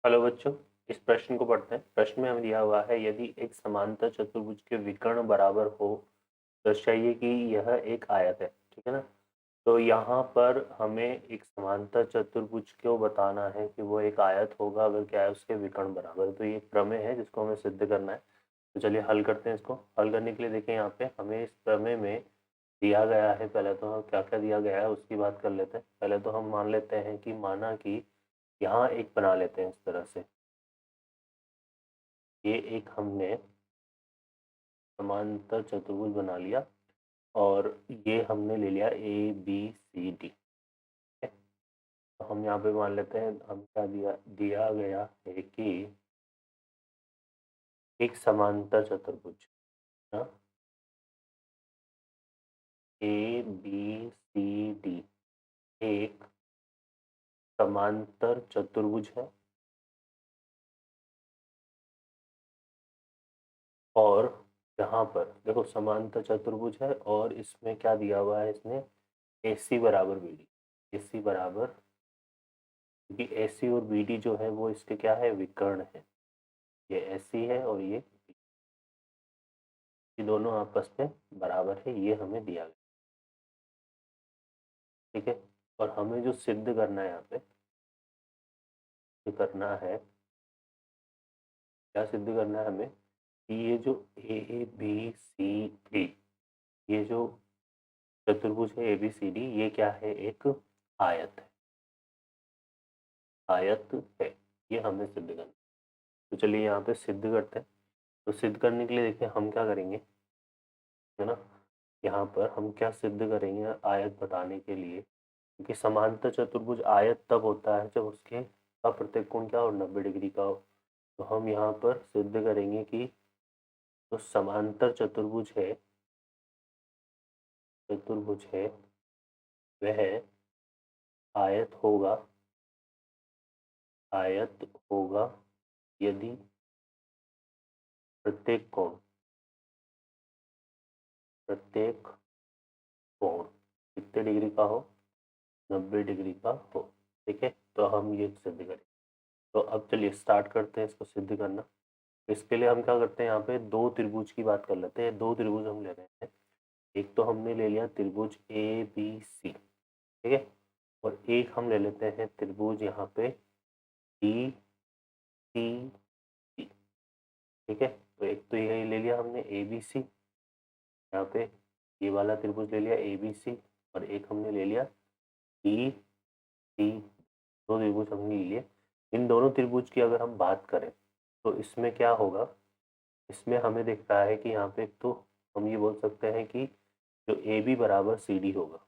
Hello बच्चों, इस प्रश्न को पढ़ते हैं। प्रश्न में हमें दिया हुआ है, यदि एक समांतर चतुर्भुज के विकर्ण बराबर हो, दर्शाइए कि यह एक आयत है। ठीक है ना। तो यहाँ पर हमें एक समांतर चतुर्भुज को बताना है कि वो एक आयत होगा अगर क्या है उसके विकर्ण बराबर। तो ये एक प्रमेय है जिसको हमें सिद्ध करना है। तो चलिए हल करते हैं इसको। हल करने के लिए देखें, यहाँ पे हमें इस प्रमेय में दिया गया है। पहले तो हम क्या क्या दिया गया है उसकी बात कर लेते हैं। पहले तो हम मान लेते हैं कि माना कि यहाँ एक बना लेते हैं इस तरह से। ये एक हमने समांतर चतुर्भुज बना लिया और ये हमने ले लिया ए बी सी डी। तो हम यहाँ पे मान लेते हैं, हम क्या दिया दिया गया है कि एक समांतर चतुर्भुज ए बी सी डी एक समांतर चतुर्भुज है और यहाँ पर देखो समांतर चतुर्भुज है और इसमें क्या दिया हुआ है, इसने ए सी बराबर बी डी। ए सी बराबर, क्योंकि ए सी और बी डी जो है वो इसके क्या है, विकर्ण है। ये ऐसी है और ये दोनों आपस में बराबर है, ये हमें दिया गया। ठीक है। और हमें जो सिद्ध करना है, यहाँ पे करना है, क्या सिद्ध करना है हमें कि ये जो ए बी सी डी, ये जो चतुर्भुज है ए बी सी डी, ये क्या है, एक आयत है। आयत है, ये हमें सिद्ध करना है। तो चलिए यहाँ पे सिद्ध करते हैं। तो सिद्ध करने के लिए देखिए हम क्या करेंगे, है ना। यहाँ पर हम क्या सिद्ध करेंगे आयत बताने के लिए, क्योंकि समांतर चतुर्भुज आयत तब होता है जब उसके का प्रत्येक कोण क्या हो, 90 डिग्री का हो। तो हम यहाँ पर सिद्ध करेंगे कि जो समांतर चतुर्भुज है वह आयत होगा, आयत होगा यदि प्रत्येक कोण कितने डिग्री का हो, 90 डिग्री का हो। ठीक है। तो हम ये सिद्ध करें। तो अब चलिए स्टार्ट करते हैं इसको सिद्ध करना। इसके लिए हम क्या करते हैं, यहाँ पे दो त्रिभुज की बात कर लेते हैं। दो त्रिभुज हम ले रहे हैं। एक तो हमने ले लिया त्रिभुज ए बी सी। ठीक है। और एक हम ले लेते हैं त्रिभुज यहाँ पे डी सी डी। ठीक है। तो एक तो ये ले लिया हमने ए बी सी, यहाँ पे ये वाला त्रिभुज ले लिया ए बी सी, और एक हमने ले लिया डी सी। दो त्रिभुज हमने ले लिए। इन दोनों त्रिभुज की अगर हम बात करें तो इसमें क्या होगा, इसमें हमें दिख रहा है कि यहाँ पे तो हम ये बोल सकते हैं कि जो ए बी बराबर सी डी होगा,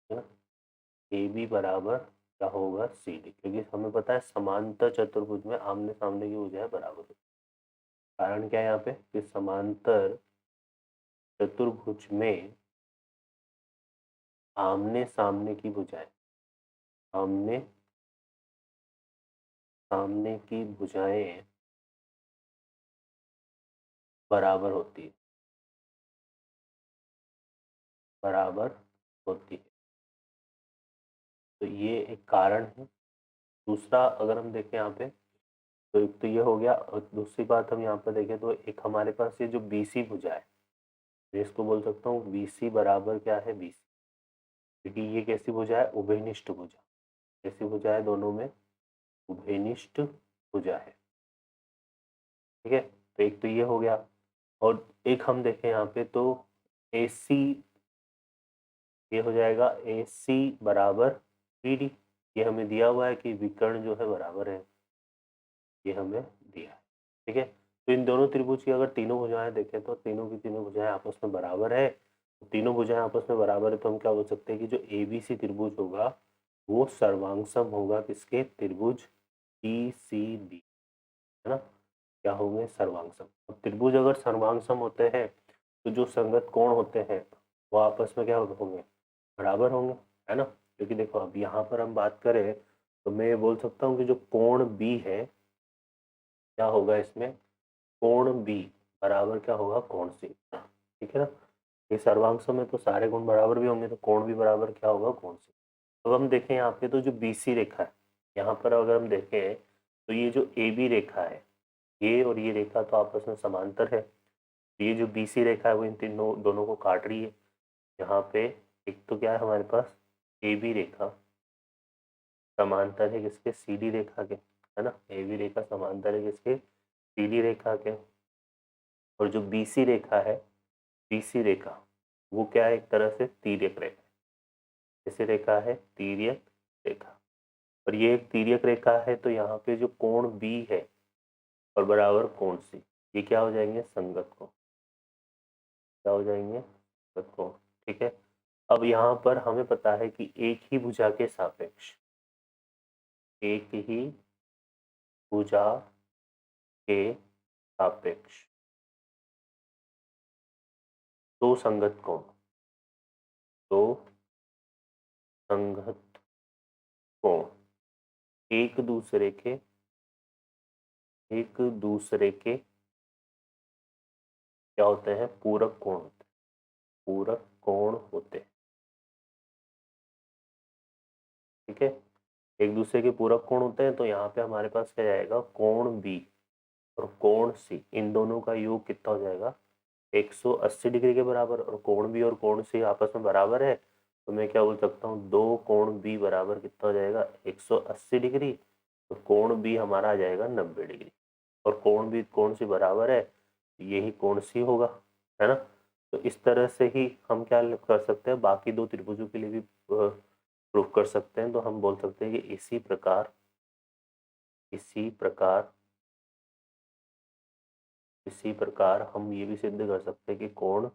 है ना। ए बी बराबर क्या होगा, सी डी, क्योंकि हमें पता है समांतर चतुर्भुज में आमने सामने की भुजाएं बराबर होती है। कारण क्या है यहाँ पे कि समांतर चतुर्भुज में आमने सामने की भुजाएं, आमने सामने की भुजाएं बराबर होती है, बराबर होती है। तो ये एक कारण है। दूसरा अगर हम देखें यहाँ पे, तो एक तो ये हो गया, और दूसरी बात हम यहाँ पर देखें तो एक हमारे पास ये जो बी सी भुजा है, मैं इसको बोल सकता हूँ बी सी बराबर क्या है, बी सी। क्योंकि ये कैसी भुजा है, उभयनिष्ठ भुजा। कैसी भुजा है, दोनों में उभयनिष्ठ भुजा है। ठीक है। तो एक तो ये हो गया, और एक हम देखें यहाँ पे तो ए सी, ये हो जाएगा ए सी बराबर बी डी। ये हमें दिया हुआ है कि विकर्ण जो है बराबर है, ये हमें दिया है। ठीक है। तो इन दोनों त्रिभुज की अगर तीनों भुजाएं देखें तो तीनों की तीनों भुजाएं आपस में बराबर है। तीनों भुजाएं आपस में बराबर है तो हम क्या बोल सकते हैं कि जो ए बी सी त्रिभुज होगा वो सर्वांगसम होगा किसके, त्रिभुज ई सी डी, है ना। क्या होंगे, सर्वांगसम। अब त्रिभुज अगर सर्वांगसम होते हैं तो जो संगत कोण होते हैं वो आपस में क्या होंगे, बराबर होंगे, है ना। क्योंकि देखो अब यहाँ पर हम बात करें तो मैं ये बोल सकता हूँ कि जो कोण बी है, क्या होगा इसमें, कोण बी बराबर क्या होगा, कोण सी। ठीक है ना। ये सर्वांशों में तो सारे गुण बराबर भी होंगे तो कोण भी बराबर क्या होगा, कोण सी। तो हम देखें यहाँ पे तो जो बी सी रेखा है, यहाँ पर अगर हम देखें तो ये जो ए बी रेखा है, ये और ये रेखा तो आपस में समांतर है। ये जो बी सी रेखा है वो इन तीनों दोनों को काट रही है। यहाँ पे एक तो क्या है हमारे पास, ए बी रेखा समांतर है किसके, सी डी रेखा के, है ना। ए बी रेखा समांतर है किसके, सी डी रेखा के। और जो बी सी रेखा है, बी सी रेखा वो क्या है, एक तरह से तिर्यक रेखा। कैसी रेखा है, तिर्यक रेखा। और ये एक तिर्यक रेखा है, तो यहाँ पे जो कोण बी है और बराबर कोण सी, ये क्या हो जाएंगे, संगत कोण। क्या हो जाएंगे, संगत कोण। ठीक है। अब यहाँ पर हमें पता है कि एक ही भुजा के सापेक्ष, एक ही भुजा के सापेक्ष दो संगत कोण, दो संगत कोण एक दूसरे के क्या होते हैं, पूरक कोण होते हैं, पूरक कोण होते हैं। ठीक है। एक दूसरे के पूरक कोण होते हैं, तो यहाँ पे हमारे पास क्या जाएगा, कोण बी और कोण सी, इन दोनों का योग कितना हो जाएगा, 180 डिग्री के बराबर। और कोण बी और कोण सी आपस में बराबर है, तो मैं क्या बोल सकता हूँ, दो कोण बी बराबर कितना हो जाएगा, 180 डिग्री। तो कोण बी हमारा आ जाएगा 90 डिग्री। और कोण बी कोण सी बराबर है, यही कोण सी होगा, है ना। तो इस तरह से ही हम क्या कर सकते हैं, बाकी दो त्रिभुजों के लिए भी प्रूफ कर सकते हैं। तो हम बोल सकते हैं कि इसी प्रकार हम ये भी सिद्ध कर सकते हैं कि कोण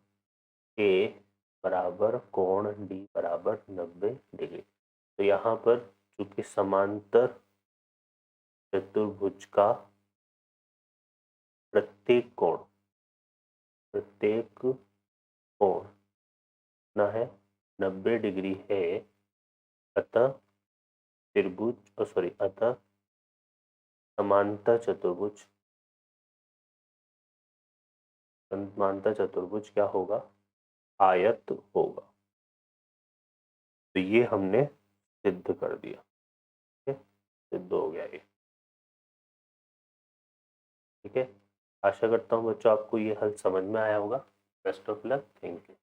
ए बराबर कोण डी बराबर 90 डिग्री। तो यहाँ पर चूंकि समांतर चतुर्भुज का प्रत्येक कोण ना है 90 डिग्री है, अतः समांतर चतुर्भुज क्या होगा, आयत होगा। तो ये हमने सिद्ध कर दिया। ठीक है, सिद्ध हो गया ये। ठीक है, आशा करता हूँ बच्चों आपको ये हल समझ में आया होगा। Best of luck, thank you.